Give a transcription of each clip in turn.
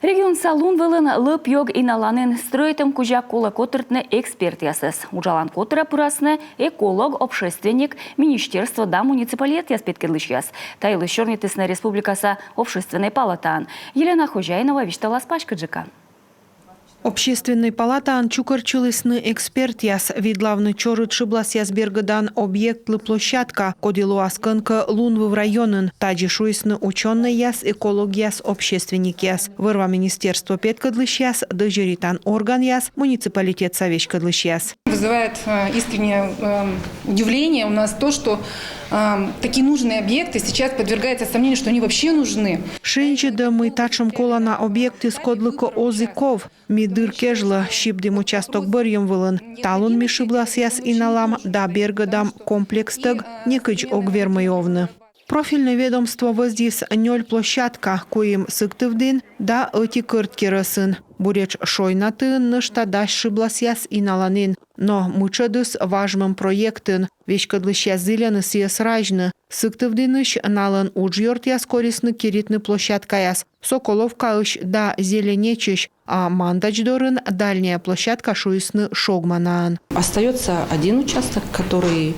Регион салун вылын лып йог иналанын стройтым кужа кола котыртны эксперт ясыз. Ужалан котыра пырасны эколог, общественник, министерство да муниципалитет яспеткерлыш яс. Тайлы Чернетысны республикаса общественной палатан. Елена Хожаинова виштала спачкаджика. Общественной палатан чукарчылысны эксперт яс видлавны чорыт шиблас ясбергадан объектлы площадка кодилу асканка лунвы в районын таджи шуисны ученый яс эколог яс общественник яс вырва министерство петкадлыш яс дежеритан орган яс муниципалитет совечкадлыш яс. Вызывает искреннее удивление у нас то, что такие нужные объекты сейчас подвергаются сомнению, что они вообще нужны. Шинчи да мы тачем кола на объекты скодлыка озыков. Мидыр кежла щипдим участок бырьем вылын. Талун ми шиблас яс иналам да бергадам комплекстыг некыч огвермайовны. Профильное ведомство воздис нёль площадка, коим сыктывдын да эти кырткерысын. Буреч шойнатын нышта даш шиблас яс иналанын. Но мычадыс важным проектын. Вешкадлыш яс зыляны сияс ражны. Сыктывдыныш налын уджьорт яс корисны киритны площадка яс. Соколовка ищ да зеленечищ, а мандачдорын дальняя площадка шуисны шогманаан. Остается один участок, который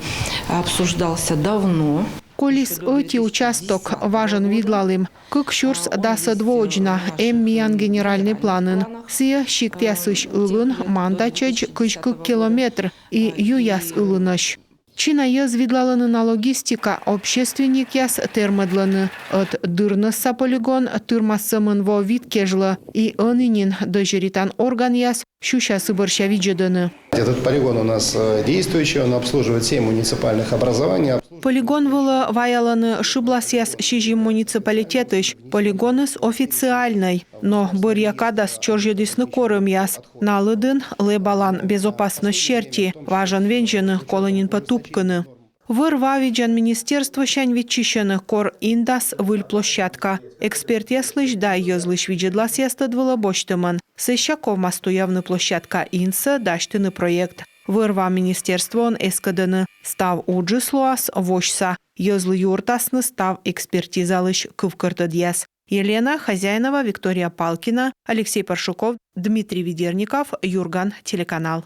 обсуждался давно. Колис эти участок важен видлалым. Как шурс даса дводжна, эммиян генеральный планын. Сия щикт ясыш ылын, мандачач кычкык километр и юяс ылыныш. Чина яз видлалыны на логистика, общественник яс термедланы. От дырнысса полигон тырмассымын во вид кежлы и анынин дожеритан орган яс щуща сыбырща виджеданы. Этот полигон у нас действующий, он обслуживает 7 муниципальных образований. Полигон было ваяланы шиблас яс щижим муниципалитетыш. Полигон is официальный, но бырьякадас чоржедисны корым яс. Налыдын лебалан безопасно щерти, важен венжены колонин потупканы. Вырва виджан министерство щань вичищены кор индас выль площадка. Эксперт яслыш да йозлыш виджедлас ястадвыла боштыман. Сыщаков масту явны площадка инса даштыны проект. Вырва министерство он эскадыны. Став уджислуас вошса. Йозлы юртасны став экспертизалыш кывкыртыдьяс. Елена Хозяинова, Виктория Палкина, Алексей Паршуков, Дмитрий Ведерников, Юрган, телеканал.